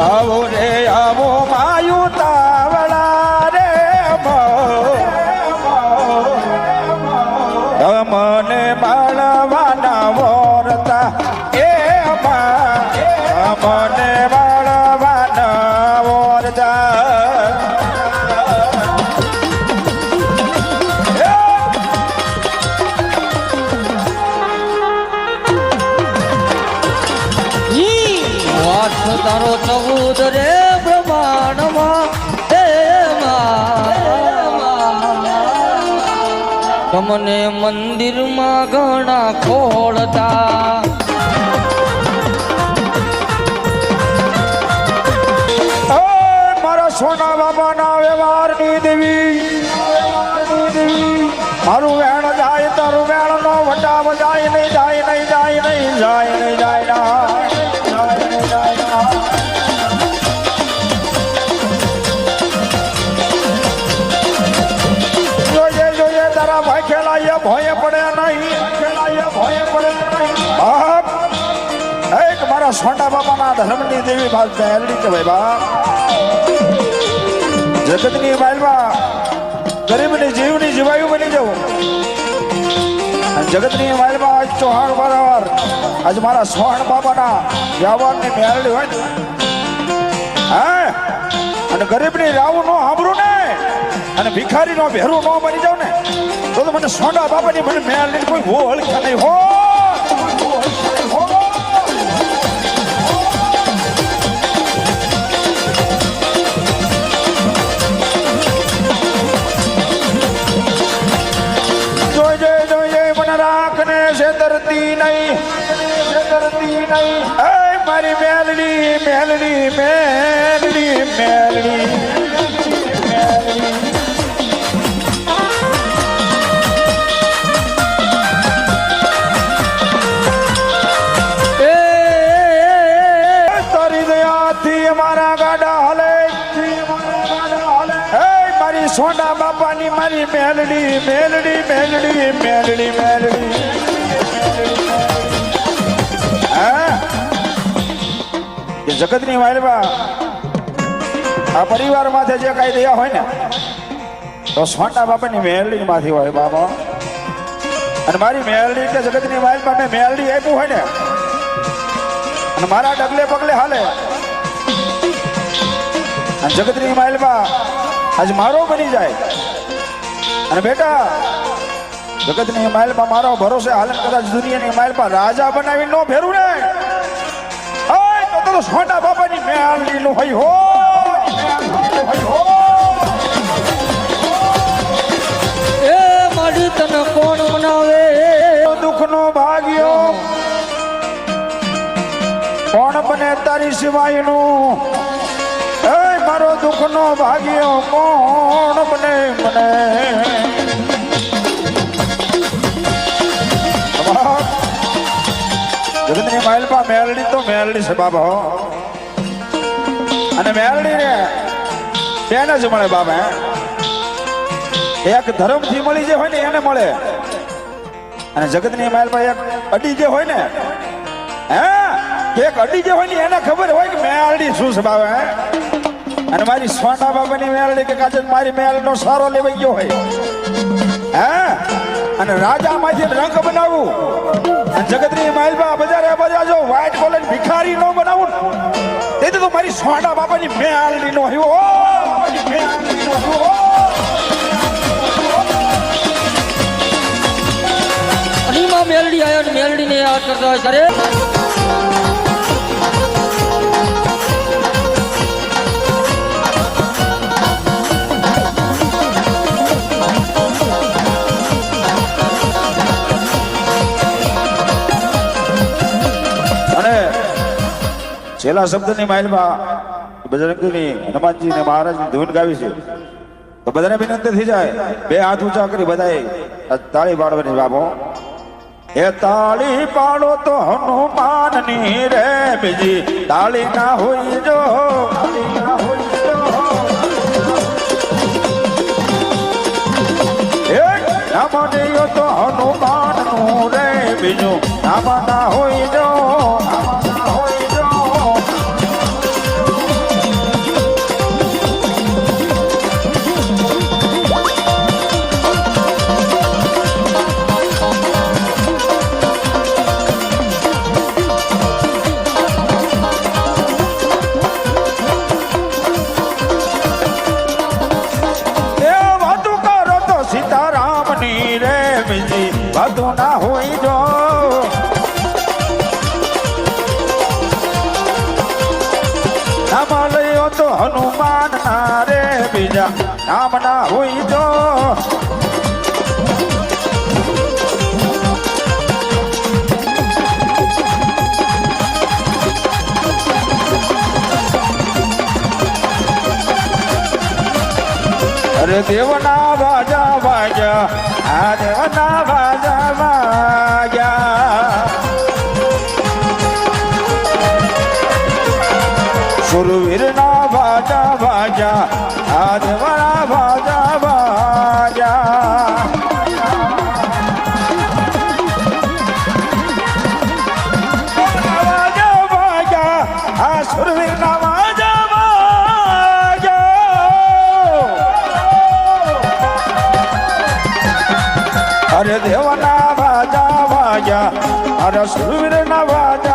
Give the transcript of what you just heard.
આવો રે આવો માયુ તાવડા રે તમને બાળવાના વોરતા એમાં મને બાળવાના વોરતા તારો ચૌદ રે બ્રહ્માંડમાં તમને મંદિરમાં ઘણા ખોળતા મારા સોના બાબાના વ્યવહારની દેવી મારું વેણ જાય તારું વેણ નો વટાવ જાય નહીં જાય નહીં જાય નહીં જાય નહીં જાય જોઈએ જોઈએ તારા ભાઈ ખેલાય ભોય પડે નહીં ખેલાય ભોય પડે નહીં એક મારા સોના બાબાના ધર્મની દેવી બાદ પહેલી કે ભાઈ બા જગતની માલમાં ગરીબની જીવની જીવાયુ બની જવું જગતની માલમાં આજ ચૌહાણ બરાબર આજ મારા સોહણ બાબાના વ્યવહારની મેળવી હોય ને હા અને ગરીબની રાવું નો સાંભળું ને અને ભિખારી નો ભેરું નો બની જાવ ને તો મને સોંડા બાબાની મને મેળવી કોઈ હો હળખા નહીં હો મારી મેલડી મેલડી મેલડી મેલડી તારી દયાથી અમારા ગાડા હલે મારી સોના બાપાની મારી મેલડી મેલડી મેલડી મેલડી મેલડી જગતની વાયલમાં આ પરિવાર માથે જે કઈ દયા હોય ને તો સોના બાપાની મેલડી માંથી હોય બાબા અને મારી મેલડી કે જગતની વાયલમાં મેં મેલડી આપ્યું હોય ને અને મારા ડગલે પગલે હાલે અને જગતની વાયલમાં આજ મારો બની જાય અને બેટા જગતની માઇલમાં મારો ભરોસે હાલે કદાચ દુનિયાની માઇલમાં રાજા બનાવી નો ફેરું ને તો સોના બાબાની મેળડી નું હોય હો એ મારી તને કોણ મનાવે દુઃખ નો ભાગ્યો કોણ બને તારી સિવાય નું એ મારો દુઃખ નો ભાગ્યો કોણ બને મને જગતની માઇલમાં મેલડી તો મેલડી છે બાબા અને મેલડી ને તેને જ મળે બાબા એક ધર્મ થી મળી જે હોય ને એને મળે અને જગતની માઇલમાં એક અડી જે હોય ને હે એક અડી જે હોય ને એને ખબર હોય કે મેલડી શું છે બાબા અને મારી સોના બાબાની મેલડી કે કાજે મારી મેલ નો સારો લેવાઈ ગયો હોય હે અને રાજા માંથી રંગ બનાવવું જગતની માઇલમાં બજારે બજાર જો વ્હાઈટ કોલર ભિખારી નો બનાવું તે તો મારી સોના બાબાની મેલડી નો હો અનીમાં મેલડી આયા ને મેલડીને યાદ કરતા હોય ત્યારે છેલ્લા શબ્દની માઇલમાં બજરંગની હનુમાનજી ને મહારાજની ધૂન ગાવી છે તો બધાને વિનંતી થઈ જાય બે હાથ ઊંચા કરી બધાએ તાળી પાડવાની બાબો એ તાળી પાડો તો હનુમાનની રે બીજી તાળી ના હોય જો નામ દઈયો તો હનુમાન નું રે બીજું નામ ના હોય જો તો હનુમાન ના રે બીજા નામ ના હોય તો અરે દેવના બાજા બાજા આ દેવના બાજા બાજા સુરવીરના બાજા બાજા આ દેવના બાજા બાજા બાજા બાજા આ સુરવીરના બાજા અરે દેવના બાજા બાજા અરે સુરવીરના બાજા